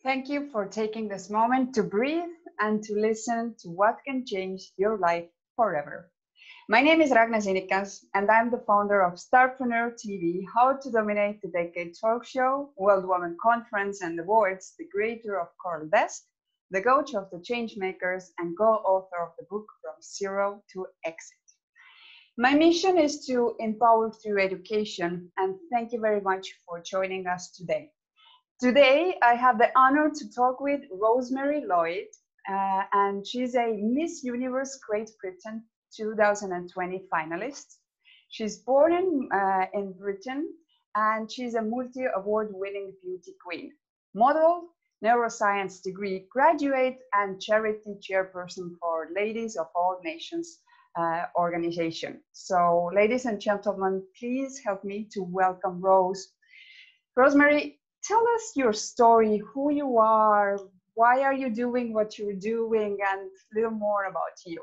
Thank you for taking this moment to breathe and to listen to what can change your life forever. My name is Ragnar Zinikas, and I'm the founder of Starpreneur TV, How to Dominate the Decade talk show, World Women Conference and Awards, the creator of Coral Best, the coach of the Changemakers, and co-author of the book From Zero to Exit. My mission is to empower through education, and thank you very much for joining us today. Today, I have the honor to talk with Rosemary Lloyds, and she's a Miss Universe Great Britain 2020 finalist. She's born in Britain, and she's a multi-award winning beauty queen, model, neuroscience degree graduate, and charity chairperson for Ladies of All Nations organization. So, ladies and gentlemen, please help me to welcome Rose. Rosemary, tell us your story, who you are, why are you doing what you're doing, and a little more about you.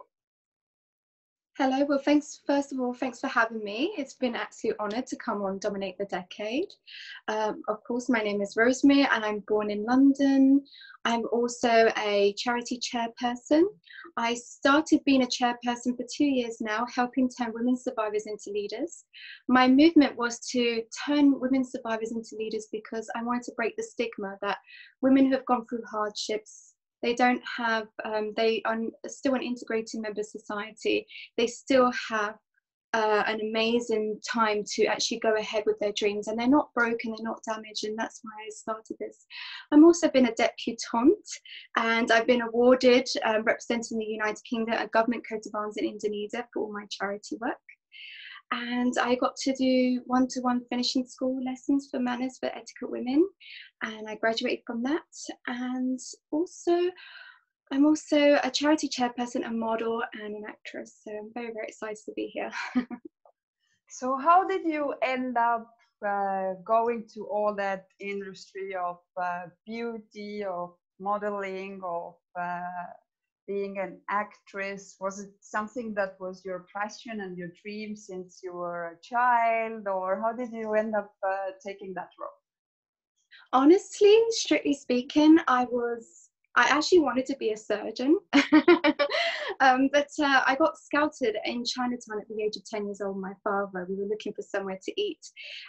Hello, well, first of all, thanks for having me. It's been an absolute honor to come on Dominate the Decade. Of course, my name is Rosemary and I'm born in London. I'm also a charity chairperson. I started being a chairperson for 2 years now, helping turn women survivors into leaders. My movement was to turn women survivors into leaders because I wanted to break the stigma that women who have gone through hardships, they don't have, they are still an integrated member of society. They still have an amazing time to actually go ahead with their dreams, and they're not broken, they're not damaged, and that's why I started this. I've also been a debutante, and I've been awarded representing the United Kingdom a government coat of arms in Indonesia for all my charity work. And I got to do one-to-one finishing school lessons for manners for etiquette women, and I graduated from that. And I'm also a charity chairperson, a model, and an actress. So I'm very, very excited to be here. So how did you end up going to all that industry of beauty, of modeling, of being an actress? Was it something that was your passion and your dream since you were a child, or how did you end up taking that role? Honestly, strictly speaking, I actually wanted to be a surgeon, but I got scouted in Chinatown at the age of 10 years old. My father, we were looking for somewhere to eat,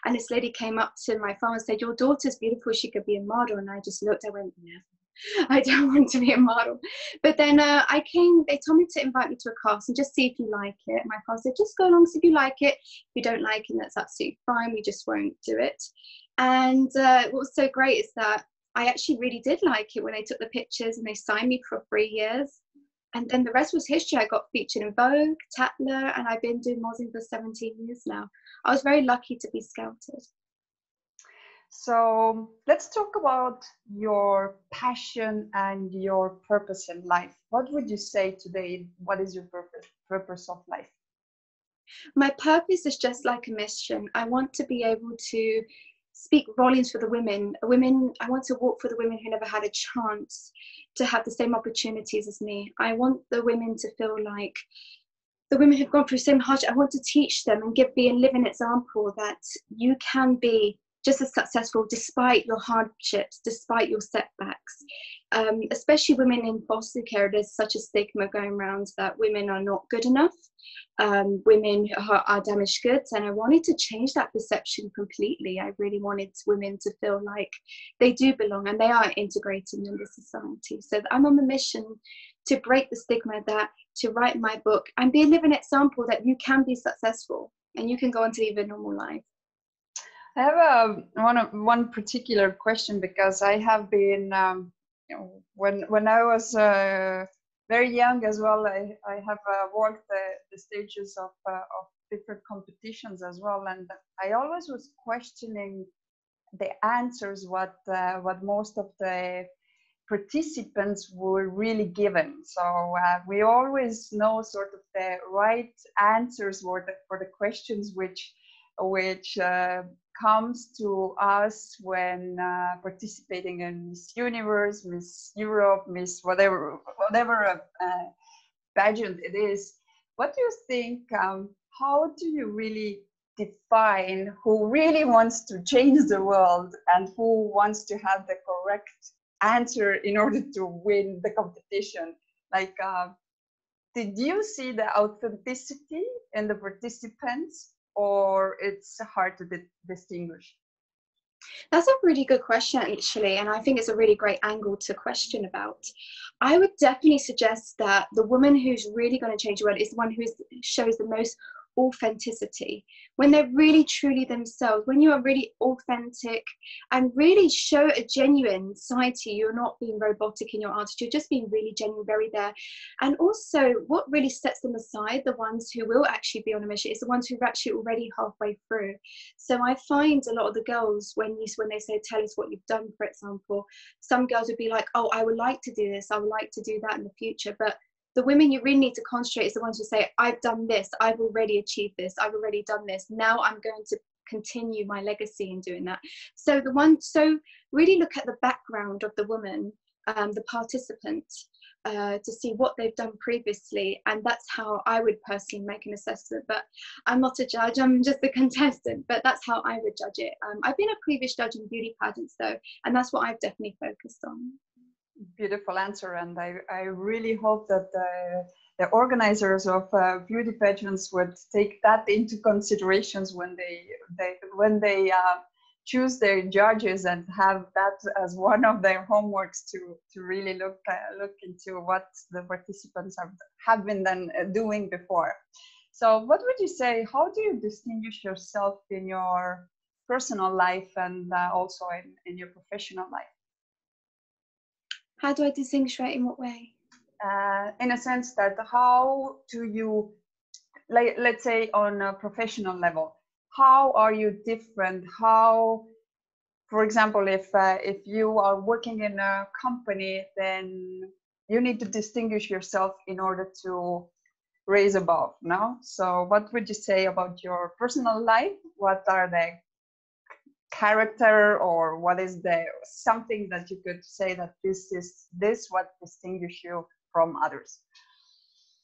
and this lady came up to my father and said, "Your daughter's beautiful, she could be a model." And I just looked, I went, "Never. I don't want to be a model." But then they told me to invite me to a class and just see if you like it. My father said, "Just go along, see if you like it. If you don't like it, that's absolutely fine. We just won't do it." And what was so great is that I actually really did like it when they took the pictures and they signed me for 3 years. And then the rest was history. I got featured in Vogue, Tatler, and I've been doing modeling for 17 years now. I was very lucky to be scouted. So let's talk about your passion and your purpose in life. What would you say today? What is your purpose of life? My purpose is just like a mission. I want to be able to speak volumes for the women. I want to walk for the women who never had a chance to have the same opportunities as me. I want the women to feel like the women who've gone through the same hardship. I want to teach them and be a living example that you can be just as successful despite your hardships, despite your setbacks. Especially women in foster care, there's such a stigma going around that women are not good enough, women are damaged goods, and I wanted to change that perception completely. I really wanted women to feel like they do belong and they are integrated in the society. So I'm on a mission to break the stigma, to write my book and be a living example that you can be successful and you can go on to live a normal life. I have one particular question because I have been, when I was very young as well, I have walked the stages of different competitions as well, and I always was questioning the answers what most of the participants were really given. So we always know sort of the right answers for the questions which comes to us when participating in Miss Universe, Miss Europe, Miss whatever pageant it is. What do you think? How do you really define who really wants to change the world and who wants to have the correct answer in order to win the competition. Like, did you see the authenticity in the participants, or it's hard to distinguish? That's a really good question, actually, and I think it's a really great angle to question about. I would definitely suggest that the woman who's really going to change the world is the one who shows the most authenticity, when they're really truly themselves, when you are really authentic and really show a genuine side to you. You're not being robotic in your answer, you're just being really genuine, very there. And also what really sets them aside, the ones who will actually be on a mission, is the ones who've actually already halfway through. So I find a lot of the girls, when they say tell us what you've done, for example, some girls would be like, oh, I would like to do this, I would like to do that in the future. But the women you really need to concentrate is the ones who say, I've done this, I've already achieved this, I've already done this, now I'm going to continue my legacy in doing that. So really look at the background of the woman, the participant, to see what they've done previously, and that's how I would personally make an assessment. But I'm not a judge, I'm just a contestant, but that's how I would judge it. I've been a previous judge in beauty pageants though, and that's what I've definitely focused on. Beautiful answer, and I really hope that the organizers of beauty pageants would take that into considerations when they choose their judges, and have that as one of their homeworks to really look into what the participants have been doing before. So what would you say, how do you distinguish yourself in your personal life and also in your professional life? How do I distinguish it? In what way? In a sense that, how do you, like, let's say on a professional level, how are you different? How, for example, if you are working in a company, then you need to distinguish yourself in order to raise above, no? So what would you say about your personal life? What are the character, or what is the something that you could say that this what distinguishes you from others?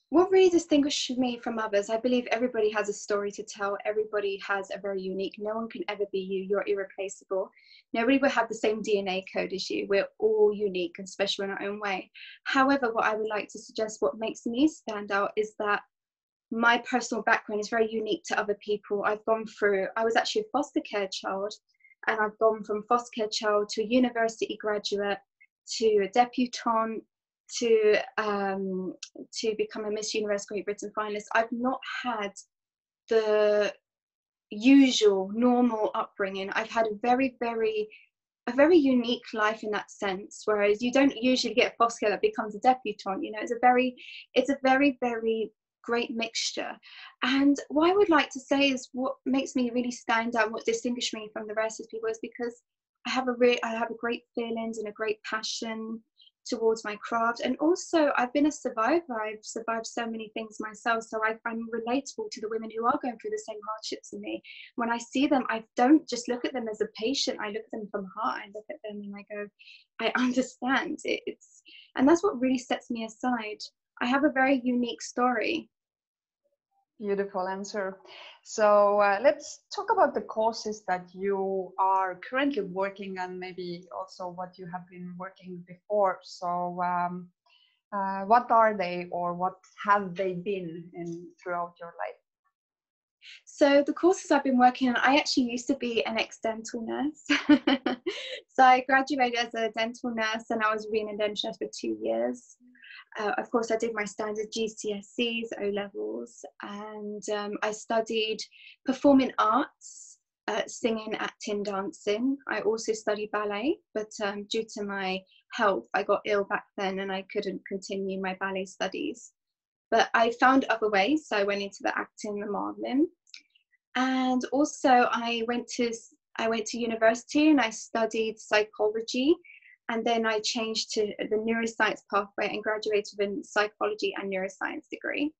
What really distinguishes me from others, I believe everybody has a story to tell. Everybody has a very unique, no one can ever be you. You're irreplaceable. Nobody will have the same DNA code as you. We're all unique and special in our own way. However, what I would like to suggest, what makes me stand out, is that my personal background is very unique to other people. I was actually a foster care child, and I've gone from foster care child to a university graduate, to a debutante, to become a Miss Universe Great Britain finalist. I've not had the usual normal upbringing. I've had a very unique life in that sense, whereas you don't usually get a foster care that becomes a debutante. You know, it's a very great mixture. And what I would like to say is, what makes me really stand out, what distinguishes me from the rest of people, is because I have a great feelings and a great passion towards my craft. And also I've been a survivor. I've survived so many things myself, so I'm relatable to the women who are going through the same hardships as me. When I see them, I don't just look at them as a patient, I look at them from heart. I look at them and I go, I understand. And that's what really sets me aside. I have a very unique story. Beautiful answer. So let's talk about the courses that you are currently working on, maybe also what you have been working before. So what are they, or what have they been throughout your life? So the courses I've been working on, I actually used to be an ex-dental nurse. So I graduated as a dental nurse, and I was being a dental nurse for 2 years. Of course, I did my standard GCSEs, O-levels, and I studied performing arts, singing, acting, dancing. I also studied ballet, but due to my health, I got ill back then and I couldn't continue my ballet studies. But I found other ways, so I went into the acting, the modeling. And also I went to university and I studied psychology. And then I changed to the neuroscience pathway and graduated in psychology and neuroscience degree.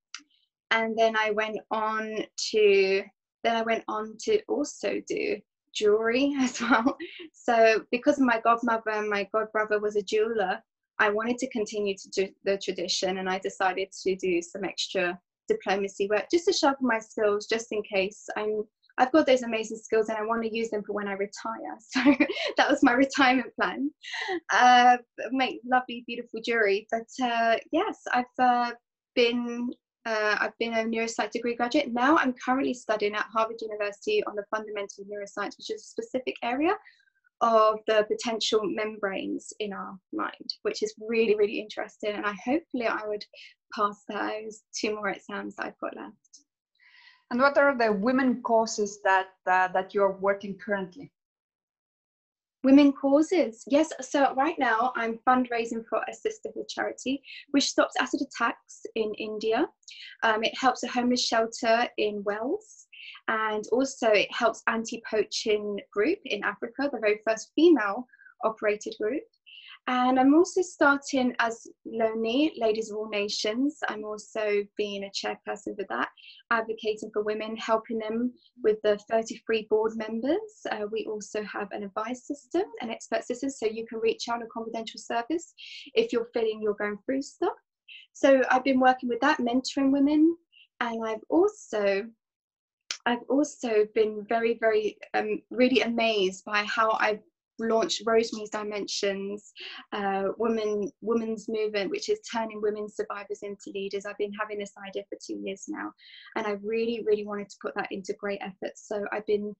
And then I went on to also do jewelry as well. So because my godmother and my godbrother was a jeweler, I wanted to continue to do the tradition, and I decided to do some extra diplomacy work just to sharpen my skills, just in case. I've got those amazing skills and I want to use them for when I retire. So that was my retirement plan. Make lovely, beautiful jewelry. But yes, been I've been a neuroscience degree graduate. Now I'm currently studying at Harvard University on the fundamental neuroscience, which is a specific area of the potential membranes in our mind, which is really, really interesting. And hopefully I would pass those 2 more exams that I've got left. And what are the women causes that you're working currently? Women causes, yes. So right now I'm fundraising for a sisterhood charity which stops acid attacks in India. It helps a homeless shelter in Wales, and also it helps anti-poaching group in Africa, the very first female operated group. And I'm also starting as LONI, Ladies of All Nations. I'm also being a chairperson for that, advocating for women, helping them with the 33 board members. We also have an advice system, an expert system, so you can reach out a confidential service if you're feeling you're going through stuff. So I've been working with that, mentoring women, and I've also been very, very really amazed by how I've launched Rosemary's Dimensions, women's movement, which is turning women survivors into leaders. I've been having this idea for 2 years now, and I really, really wanted to put that into great effort. So I've been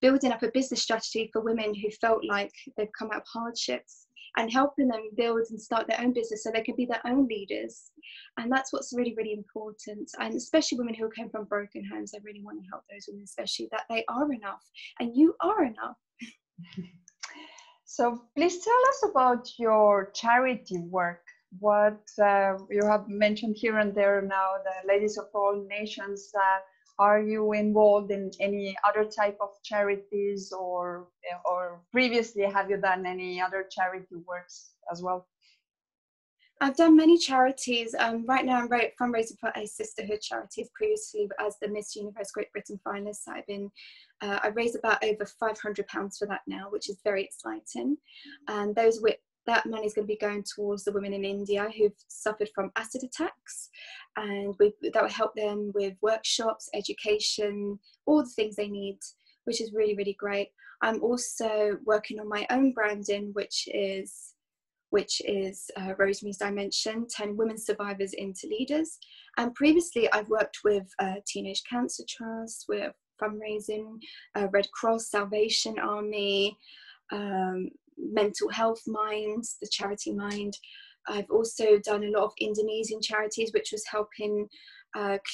building up a business strategy for women who felt like they've come out of hardships, and helping them build and start their own business so they can be their own leaders. And that's what's really, really important. And especially women who came from broken homes, I really want to help those women, especially that they are enough, and you are enough. So please tell us about your charity work. What you have mentioned here and there now, the Ladies of All Nations. Are you involved in any other type of charities, or previously have you done any other charity works as well? I've done many charities. Right now I'm fundraising for a sisterhood charity. Previously, as the Miss Universe Great Britain finalist, I've raised about over £500 for that now, which is very exciting. And that money is going to be going towards the women in India who've suffered from acid attacks, and that will help them with workshops, education, all the things they need, which is really, really great. I'm also working on my own branding, which is Rosemary's Dimension, turning women survivors into leaders. And previously I've worked with Teenage Cancer Trust, with fundraising, Red Cross, Salvation Army, Mental Health Minds, the charity Mind. I've also done a lot of Indonesian charities, which was helping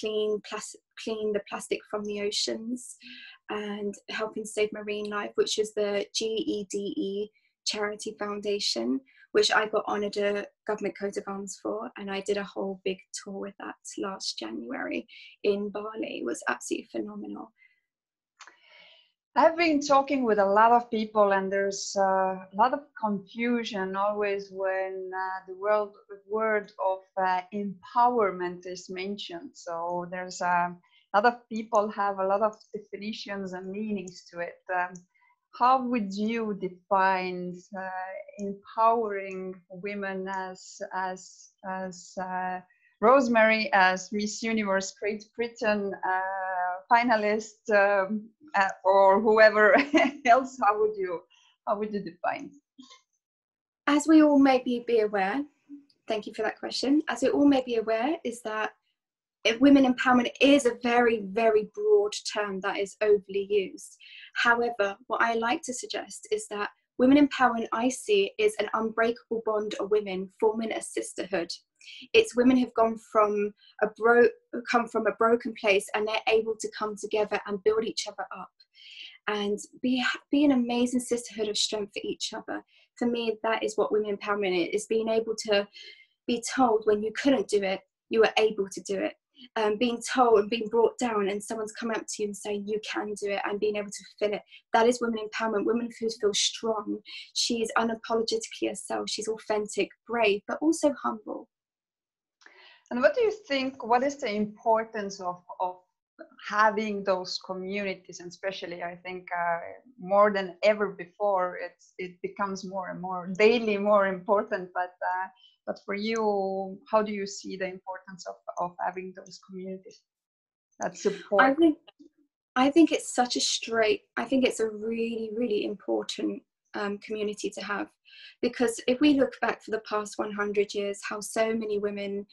clean the plastic from the oceans and helping save marine life, which is the GEDE Charity Foundation, which I got honoured a government coat of arms for, and I did a whole big tour with that last January in Bali. It was absolutely phenomenal. I've been talking with a lot of people, and there's a lot of confusion always when the word of empowerment is mentioned. So there's a lot of people have a lot of definitions and meanings to it. How would you define empowering women as Rosemary, as Miss Universe Great Britain finalist, or whoever else? How would you define? As we all may be aware, thank you for that question. As we all may be aware, is that women empowerment is a very, very broad term that is overly used. However, what I like to suggest is that women empowerment, I see, is an unbreakable bond of women forming a sisterhood. It's women who've come from a broken place, and they're able to come together and build each other up and be an amazing sisterhood of strength for each other. For me, that is what women empowerment is being able to be told when you couldn't do it, you were able to do it. Being told and being brought down, and someone's come up to you and saying you can do it, and being able to fulfill it. That is women empowerment. Women who feel strong. She is unapologetically herself. She's authentic, brave, but also humble. And what do you think? What is the importance of having those communities, and especially I think more than ever before, it becomes more and more daily more important. But for you, how do you see the importance of having those communities that support? I think it's I think it's a really, really important community to have, because if we look back for the past 100 years, how so many women,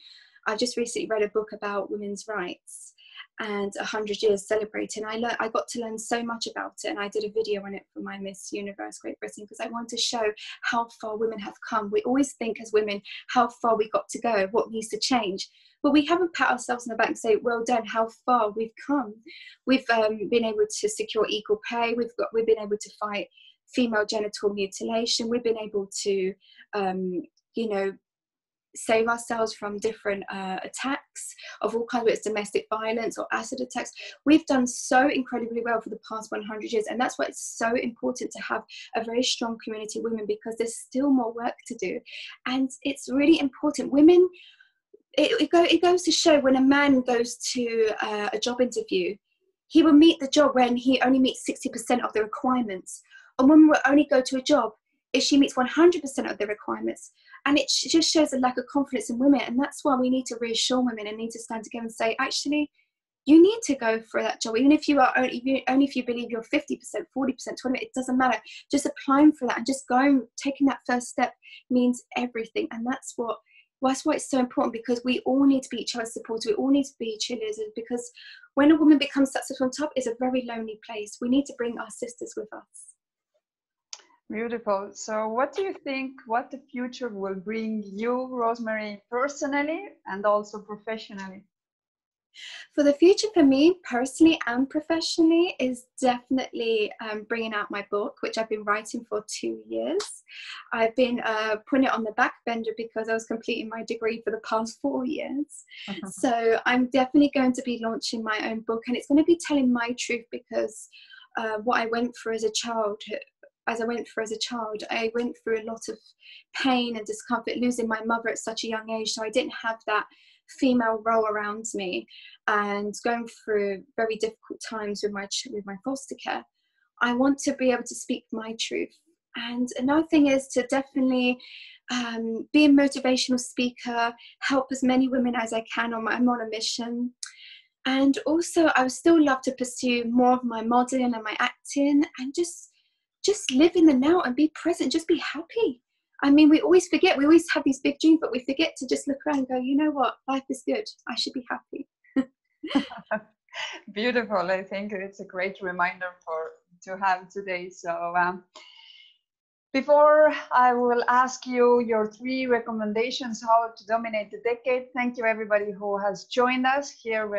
I've just recently read a book about women's rights and 100 years celebrating. I got to learn so much about it, and I did a video on it for my Miss Universe Great Britain, because I want to show how far women have come. We always think as women how far we got to go, what needs to change, but we haven't pat ourselves on the back and say, well done, how far we've come. We've been able to secure equal pay. We've been able to fight female genital mutilation. We've been able to, you know, save ourselves from different attacks of all kinds, whether it's domestic violence or acid attacks. We've done so incredibly well for the past 100 years, and that's why it's so important to have a very strong community of women, because there's still more work to do. And it's really important. Women, it goes to show, when a man goes to a job interview, he will meet the job when he only meets 60% of the requirements. A woman will only go to a job if she meets 100% of the requirements. And it just shows a lack of confidence in women. And that's why we need to reassure women and need to stand together and say, actually, you need to go for that job. Even if you are only if you believe you're 50%, 40%, 20%, it doesn't matter. Just applying for that and just going, taking that first step means everything. And that's why it's so important, because we all need to be each other's supporters. We all need to be cheerleaders, because when a woman becomes successful on top, it's a very lonely place. We need to bring our sisters with us. Beautiful. So what do you think, what the future will bring you, Rosemary, personally and also professionally? For the future, for me personally and professionally, is definitely bringing out my book, which I've been writing for 2 years. I've been putting it on the back burner because I was completing my degree for the past 4 years. So I'm definitely going to be launching my own book, and it's going to be telling my truth, because what I went through as a child, I went through a lot of pain and discomfort, losing my mother at such a young age. So I didn't have that female role around me, and going through very difficult times with my foster care. I want to be able to speak my truth. And another thing is to definitely be a motivational speaker, help as many women as I can. I'm on a mission. And also I would still love to pursue more of my modeling and my acting, and just live in the now and be present, just be happy. I mean, we always forget, we always have these big dreams, but we forget to just look around and go, you know what, life is good, I should be happy. Beautiful. I think it's a great reminder to have today. So before I will ask you your 3 recommendations how to dominate the decade, thank you everybody who has joined us here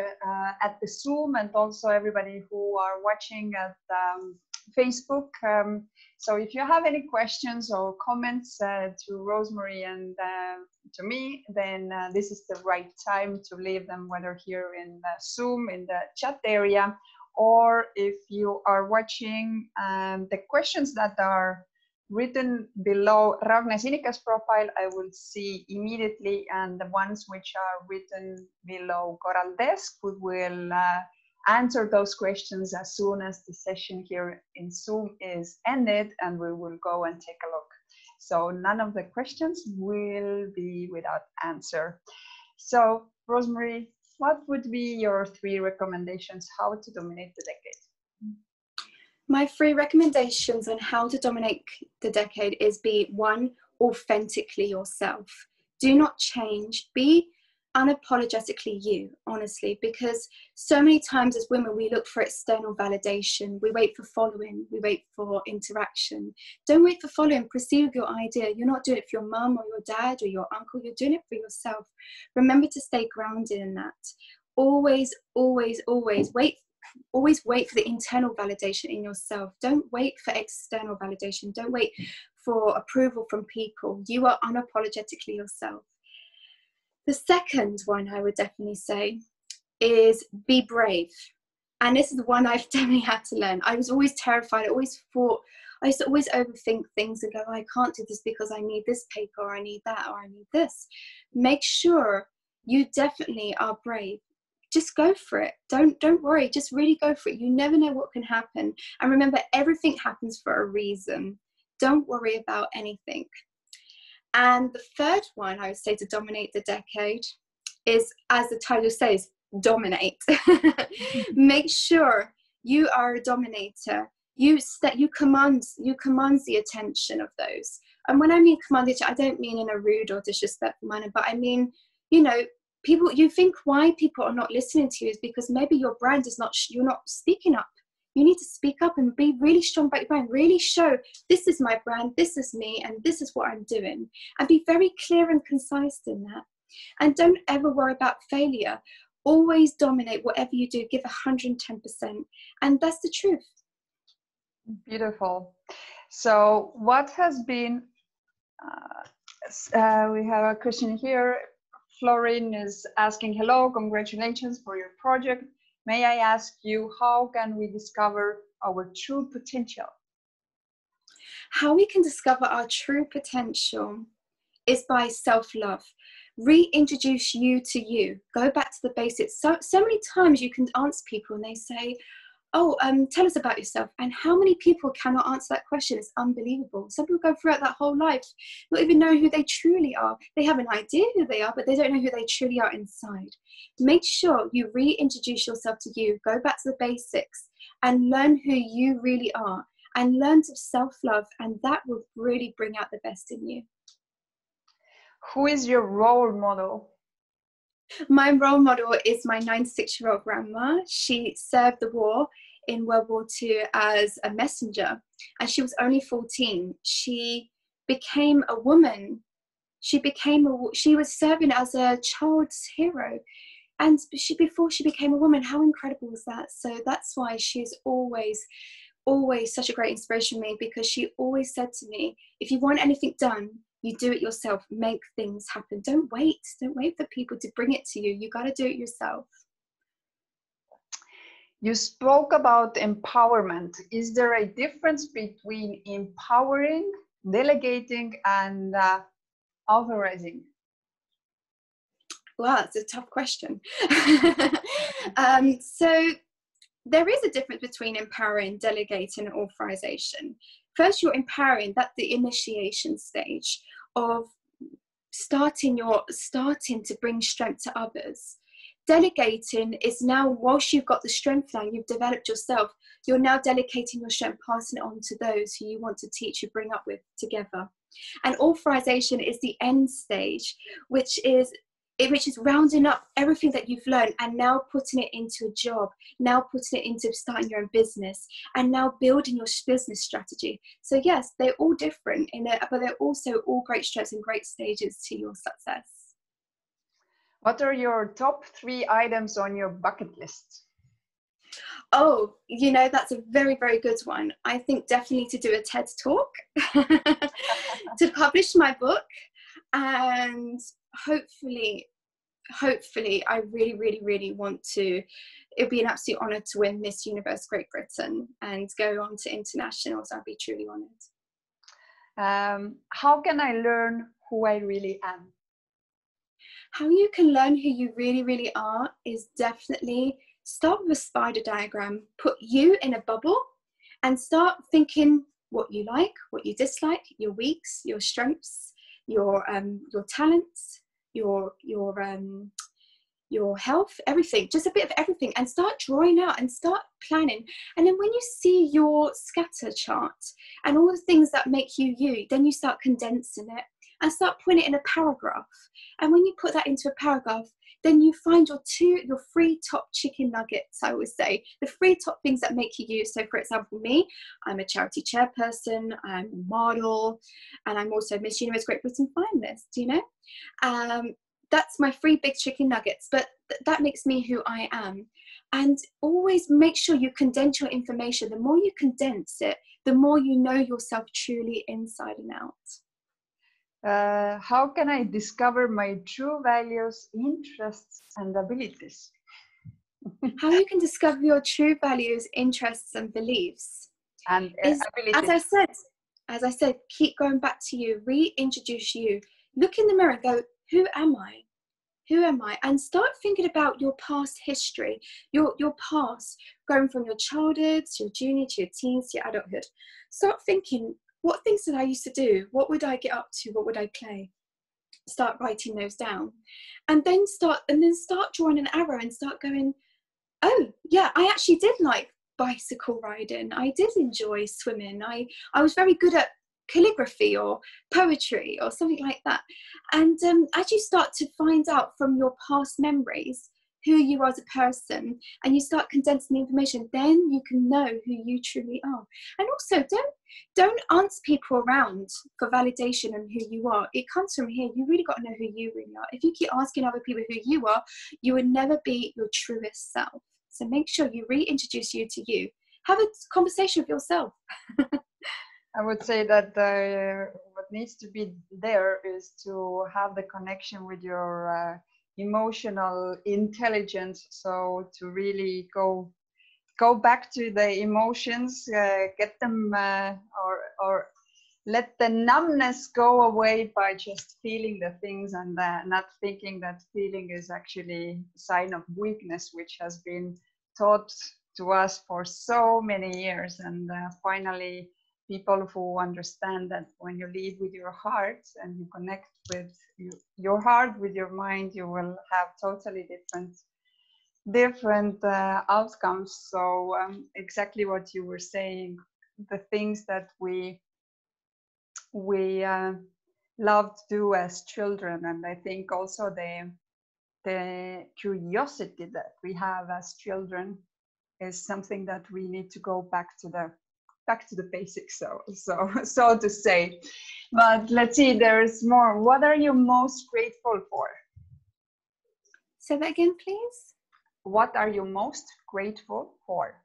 at the Zoom, and also everybody who are watching at Facebook. So if you have any questions or comments to Rosemary and to me, then this is the right time to leave them, whether here in Zoom in the chat area, or if you are watching the questions that are written below Ragnar Sinika's profile, I will see immediately, and the ones which are written below Coral Desk, we will answer those questions as soon as the session here in Zoom is ended, and we will go and take a look. So none of the questions will be without answer. So Rosemary, what would be your 3 recommendations how to dominate the decade? My 3 recommendations on how to dominate the decade is: be 1, authentically yourself. Do not change. Be unapologetically you, honestly, because so many times as women we look for external validation. We wait for following, we wait for interaction. Don't wait for following. Proceed with your idea. You're not doing it for your mum or your dad or your uncle, you're doing it for yourself. Remember to stay grounded in that. Always wait for the internal validation in yourself. Don't wait for external validation. Don't wait for approval from people. You are unapologetically yourself. The second one I would definitely say is be brave. And this is the one I've definitely had to learn. I was always terrified. I used to always overthink things and go, I can't do this because I need this paper, or I need that, or I need this. Make sure you definitely are brave. Just go for it. Don't worry. Just really go for it. You never know what can happen. And remember, everything happens for a reason. Don't worry about anything. And the third one I would say to dominate the decade is, as the title says, dominate. Make sure You are a dominator. You command the attention of those. And when I mean command the attention, I don't mean in a rude or disrespectful manner, but I mean, you know, people, you think why people are not listening to you is because maybe your brand is not, you're not speaking up. You need to speak up and be really strong about your brand. Really show, this is my brand, this is me, and this is what I'm doing. And be very clear and concise in that. And don't ever worry about failure. Always dominate whatever you do. Give 110%. And that's the truth. Beautiful. So what has been, we have a question here. Florin is asking, hello, congratulations for your project. May I ask you, how can we discover our true potential? How we can discover our true potential is by self-love. Reintroduce you to you. Go back to the basics. So many times you can answer people and they say, oh, tell us about yourself. And how many people cannot answer that question? It's unbelievable. Some people go throughout that whole life not even know who they truly are. They have an idea who they are, but they don't know who they truly are inside. Make sure you reintroduce yourself to you. Go back to the basics and learn who you really are, and learn to self-love, and that will really bring out the best in you. Who is your role model? My role model is my 96-year-old grandma. She served the war in World War II as a messenger, and she was only 14. She became a woman. She was serving as a child's hero, and before she became a woman. How incredible was that? So that's why she's always such a great inspiration for me, because she always said to me, if you want anything done, you do it yourself. Make things happen. Don't wait for people to bring it to you. You got to do it yourself. You spoke about empowerment. Is there a difference between empowering, delegating, and authorizing? Well, it's a tough question. So there is a difference between empowering, delegating, and authorization. First, you're empowering. That's the initiation stage of starting to bring strength to others. Delegating is now, whilst you've got the strength now, you've developed yourself, you're now delegating your strength, passing it on to those who you want to teach, you bring up with together. And authorization is the end stage, which is rounding up everything that you've learned and now putting it into a job, now putting it into starting your own business, and now building your business strategy. So yes, they're all different but they're also all great strengths and great stages to your success. What are your top 3 items on your bucket list? Oh, that's a very, very good one. I think definitely to do a TED Talk, to publish my book, and hopefully I really, really, really want to. It'd be an absolute honor to win Miss Universe Great Britain and go on to internationals. I'd be truly honored. How can I learn who I really am? How you can learn who you really, really are is definitely start with a spider diagram. Put you in a bubble and start thinking what you like, what you dislike, your weaks, your strengths, your talents, your health, everything, just a bit of everything, and start drawing out and start planning. And then when you see your scatter chart and all the things that make you you, then you start condensing it and start putting it in a paragraph. And when you put that into a paragraph, then you find your 3 top chicken nuggets, I always say, the 3 top things that make you you. So for example, me, I'm a charity chairperson, I'm a model, and I'm also Miss Universe Great Britain finalist, that's my 3 big chicken nuggets, but that makes me who I am. And always make sure you condense your information. The more you condense it, the more you know yourself truly inside and out. How can I discover my true values, interests, and abilities? How you can discover your true values, interests, and beliefs and is, abilities. as I said, keep going back to you, reintroduce you. Look in the mirror and go, who am I? Who am I? And start thinking about your past history, your past, going from your childhood to your junior, to your teens, to your adulthood. Start thinking, what things did I used to do? What would I get up to? What would I play? Start writing those down. And then start drawing an arrow and start going, oh yeah, I actually did like bicycle riding. I did enjoy swimming. I was very good at calligraphy or poetry or something like that. And as you start to find out from your past memories who you are as a person, and you start condensing the information, then you can know who you truly are. And also, don't answer people around for validation on who you are. It comes from here. You really got to know who you really are. If you keep asking other people who you are, you will never be your truest self. So make sure you reintroduce you to you. Have a conversation with yourself. I would say that what needs to be there is to have the connection with your emotional intelligence. So to really go back to the emotions, get them or let the numbness go away by just feeling the things, and not thinking that feeling is actually a sign of weakness, which has been taught to us for so many years. And finally, people who understand that when you lead with your heart and you connect with your heart with your mind, you will have totally different outcomes. So exactly what you were saying, the things that we loved to do as children, and I think also the curiosity that we have as children is something that we need to go back to the basics, so to say. But let's see, there's more. What are you most grateful for? Say that again, please. What are you most grateful for?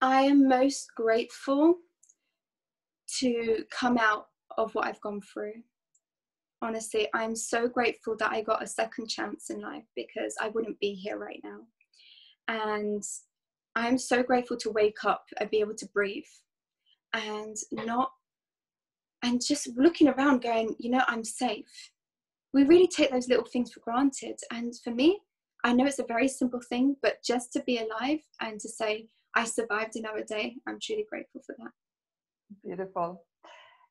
I am most grateful to come out of what I've gone through. Honestly, I'm so grateful that I got a second chance in life, because I wouldn't be here right now. And I'm so grateful to wake up and be able to breathe and just looking around going, I'm safe. We really take those little things for granted. And for me, I know it's a very simple thing, but just to be alive and to say, I survived another day, I'm truly grateful for that. Beautiful.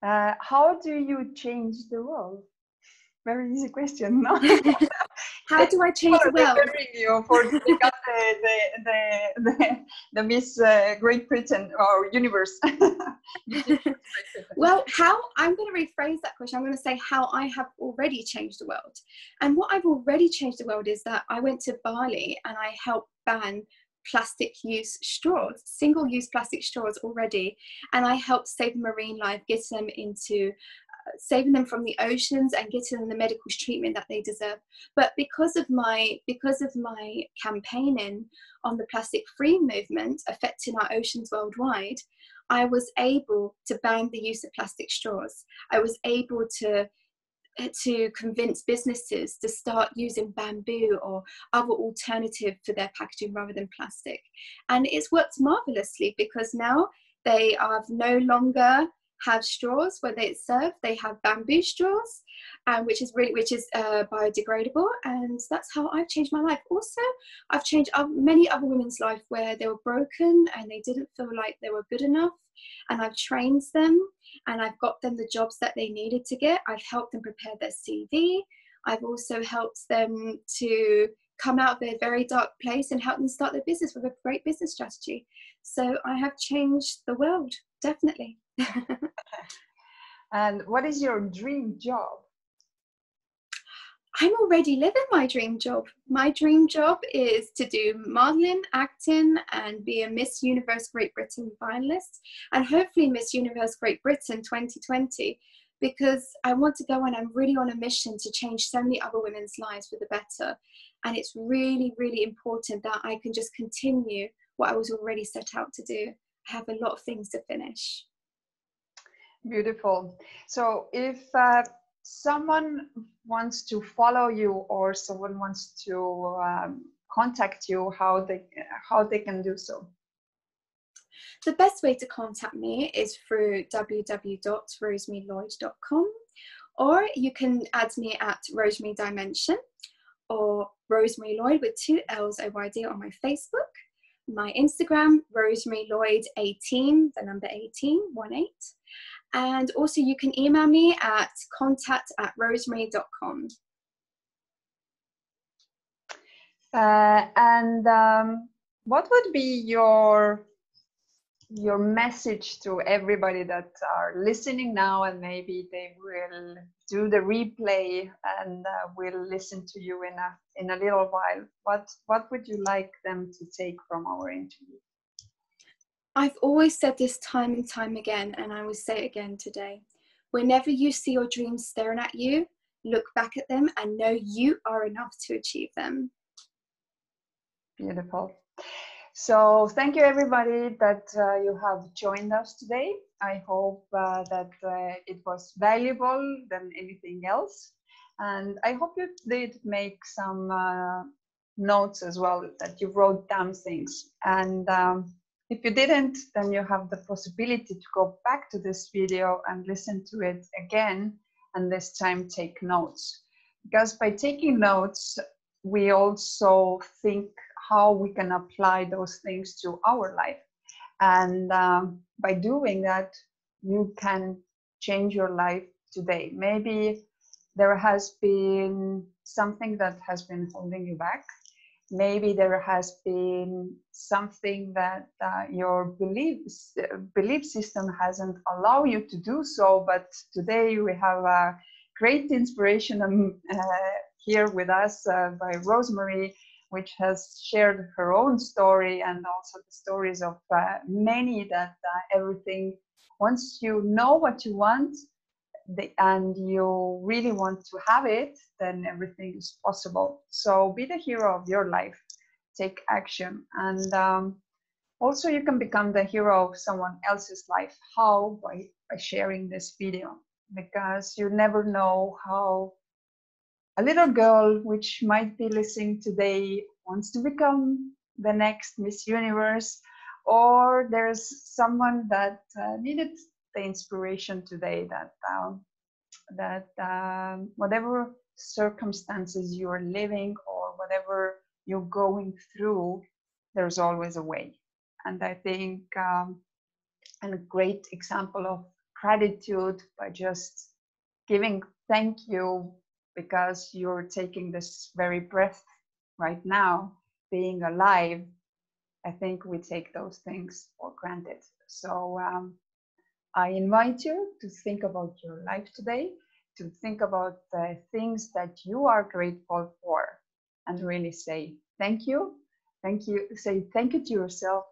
How do you change the world? Very easy question, no? How do I change the world? You for become the Miss Great Britain or Universe. Well, I'm going to rephrase that question. I'm going to say how I have already changed the world. And what I've already changed the world is that I went to Bali and I helped ban plastic use straws, single-use plastic straws already. And I helped save marine life, get them into saving them from the oceans and getting them the medical treatment that they deserve. But because of my campaigning on the plastic free movement affecting our oceans worldwide, I was able to ban the use of plastic straws. I was able to convince businesses to start using bamboo or other alternative for their packaging rather than plastic. And it's worked marvelously, because now they are no longer have straws where they serve. They have bamboo straws, which is biodegradable, and that's how I've changed my life. Also, I've changed many other women's life where they were broken and they didn't feel like they were good enough, and I've trained them and I've got them the jobs that they needed to get. I've helped them prepare their CV. I've also helped them to come out of their very dark place and help them start their business with a great business strategy. So I have changed the world, definitely. And what is your dream job? I'm already living my dream job. My dream job is to do modeling, acting, and be a Miss Universe Great Britain finalist, and hopefully Miss Universe Great Britain 2020, because I want to go and I'm really on a mission to change so many other women's lives for the better. And it's really, really important that I can just continue what I was already set out to do. I have a lot of things to finish. Beautiful. So if someone wants to follow you or someone wants to contact you, how they can do so? The best way to contact me is through www.rosemaryloyd.com, or you can add me at Rosemary Dimension or Rosemary Lloyd with 2 L's OYD on my Facebook. My Instagram, Rosemary Lloyd 18, the number 18, 18. And also you can email me at contact@rosemary.com. what would be your message to everybody that are listening now, and maybe they will do the replay and will listen to you in a little while? What would you like them to take from our interview? I've always said this time and time again, and I will say it again today. Whenever you see your dreams staring at you, look back at them and know you are enough to achieve them. Beautiful. So thank you everybody that you have joined us today. I hope that it was valuable than anything else. And I hope you did make some notes as well, that you wrote down things. And if you didn't, then you have the possibility to go back to this video and listen to it again, and this time take notes. Because by taking notes, we also think how we can apply those things to our life. And by doing that, you can change your life today. Maybe there has been something that has been holding you back. Maybe there has been something that your belief system hasn't allowed you to do so, but today we have a great inspiration here with us by Rosemary, which has shared her own story and also the stories of many, that everything, once you know what you want and you really want to have it, then everything is possible. So be the hero of your life, take action, and also you can become the hero of someone else's life. How? By sharing this video, because you never know how a little girl which might be listening today wants to become the next Miss Universe, or there's someone that needed the inspiration today, that whatever circumstances you are living or whatever you're going through, there's always a way. And I think and a great example of gratitude by just giving thank you, because you're taking this very breath right now, being alive. I think we take those things for granted. So I invite you to think about your life today, to think about the things that you are grateful for, and really say thank you. Thank you. Say thank you to yourself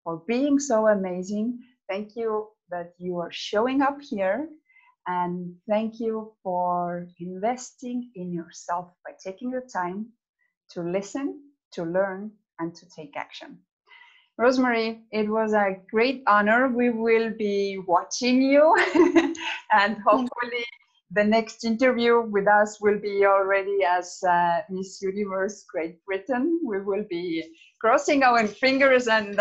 for being so amazing. Thank you that you are showing up here. And thank you for investing in yourself by taking the time to listen, to learn, and to take action. Rosemary, it was a great honor. We will be watching you and hopefully the next interview with us will be already as Miss Universe Great Britain. We will be crossing our fingers and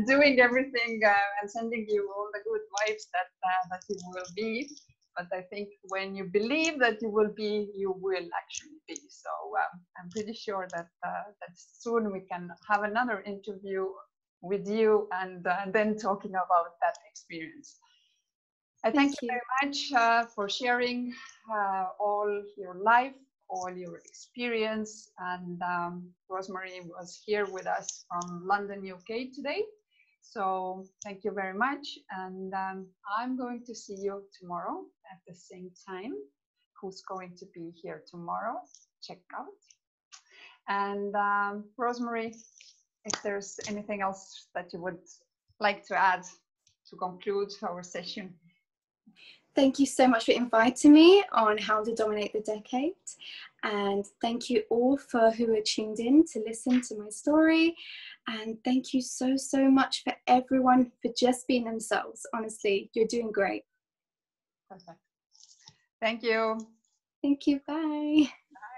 doing everything and sending you all the good vibes that you will be. But I think when you believe that you will be, you will actually be. So I'm pretty sure that soon we can have another interview with you and then talking about that experience. I thank you very much for sharing all your life, all your experience. And Rosemary was here with us from London, UK today. So thank you very much. And I'm going to see you tomorrow at the same time. Who's going to be here tomorrow? Check out. And Rosemary, if there's anything else that you would like to add to conclude our session. Thank you so much for inviting me on How to Dominate the Decade. And thank you all for who are tuned in to listen to my story. And thank you so, so much for everyone for just being themselves. Honestly, you're doing great. Perfect. Thank you. Thank you. Bye. Bye.